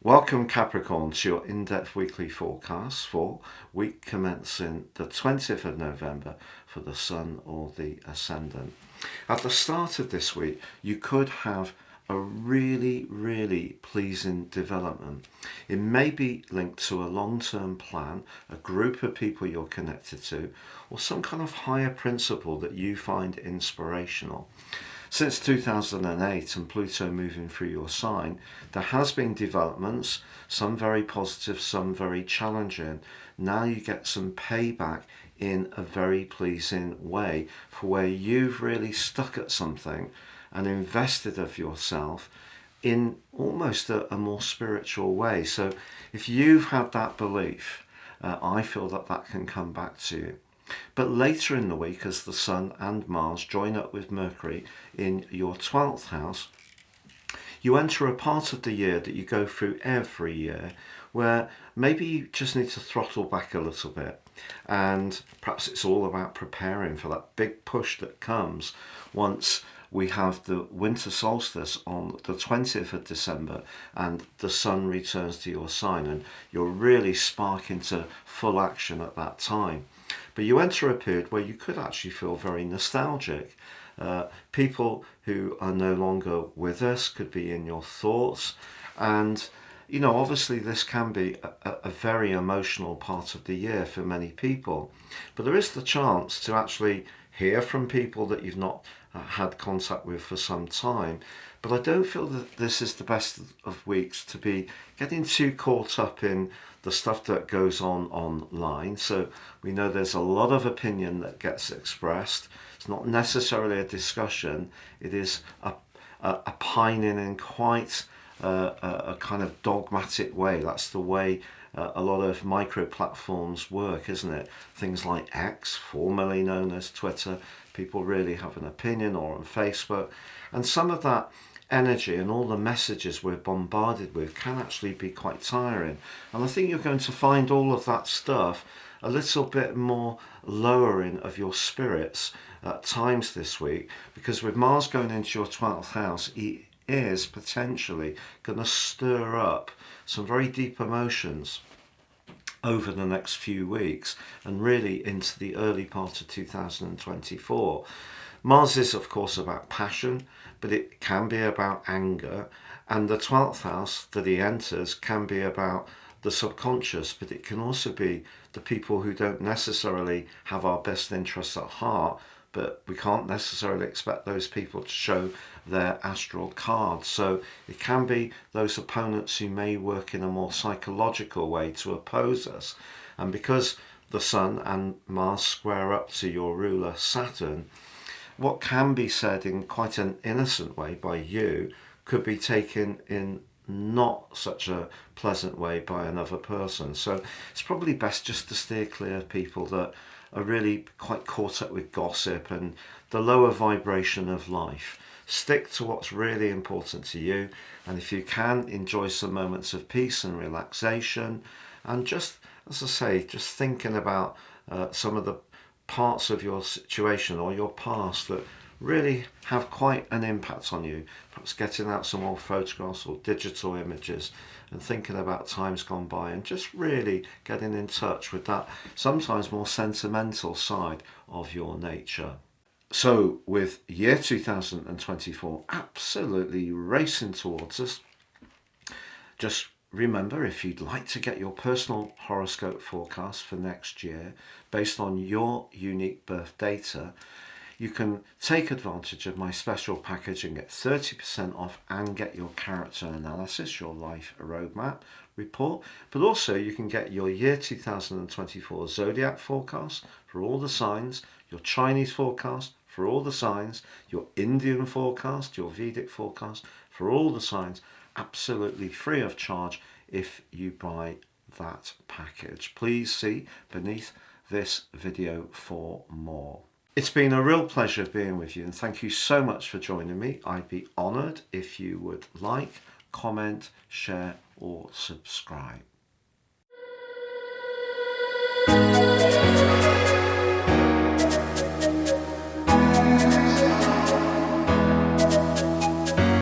Welcome Capricorn to your in-depth weekly forecast for week commencing the 20th of November for the Sun or the Ascendant. At the start of this week, you could have a really pleasing development. It may be linked to a long-term plan, a group of people you're connected to, or some kind of higher principle that you find inspirational. Since 2008 and Pluto moving through your sign, there has been developments, some very positive, some very challenging. Now you get some payback in a very pleasing way for where you've really stuck at something and invested of yourself in almost a more spiritual way. So if you've had that belief, I feel that can come back to you. But later in the week, as the Sun and Mars join up with Mercury in your 12th house, you enter a part of the year that you go through every year where maybe you just need to throttle back a little bit. And perhaps it's all about preparing for that big push that comes once we have the winter solstice on the 20th of December and the Sun returns to your sign, and you're really spark into full action at that time. But you enter a period where you could actually feel very nostalgic. People who are no longer with us could be in your thoughts. And, you know, obviously this can be a very emotional part of the year for many people. But there is the chance to actually hear from people that you've not had contact with for some time. But I don't feel that this is the best of weeks to be getting too caught up in the stuff that goes on online. So we know there's a lot of opinion that gets expressed. It's not necessarily a discussion. It is a pining in quite a kind of dogmatic way. That's the way a lot of micro platforms work, isn't it? Things like X, formerly known as Twitter, people really have an opinion, or on Facebook. And some of that energy and all the messages we're bombarded with can actually be quite tiring. And I think you're going to find all of that stuff a little bit more lowering of your spirits at times this week, because with Mars going into your 12th house, he is potentially going to stir up some very deep emotions over the next few weeks and really into the early part of 2024. Mars is of course about passion, but it can be about anger, and the 12th house that he enters can be about the subconscious, but it can also be the people who don't necessarily have our best interests at heart, but we can't necessarily expect those people to show their astral cards. So it can be those opponents who may work in a more psychological way to oppose us. And because the Sun and Mars square up to your ruler Saturn, what can be said in quite an innocent way by you could be taken in not such a pleasant way by another person. So it's probably best just to steer clear of people that are really quite caught up with gossip and the lower vibration of life. Stick to what's really important to you, and if you can, enjoy some moments of peace and relaxation, and just, as I say, just thinking about some of the parts of your situation or your past that really have quite an impact on you. Perhaps getting out some old photographs or digital images and thinking about times gone by, and just really getting in touch with that sometimes more sentimental side of your nature. So with year 2024 absolutely racing towards us, just remember, if you'd like to get your personal horoscope forecast for next year based on your unique birth data, you can take advantage of my special package and get 30% off and get your character analysis, your life roadmap report. But also you can get your year 2024 zodiac forecast for all the signs, your Chinese forecast for all the signs, your Indian forecast, your Vedic forecast for all the signs, absolutely free of charge if you buy that package. Please see beneath this video for more. It's been a real pleasure being with you, and thank you so much for joining me. I'd be honoured if you would like, comment, share or subscribe.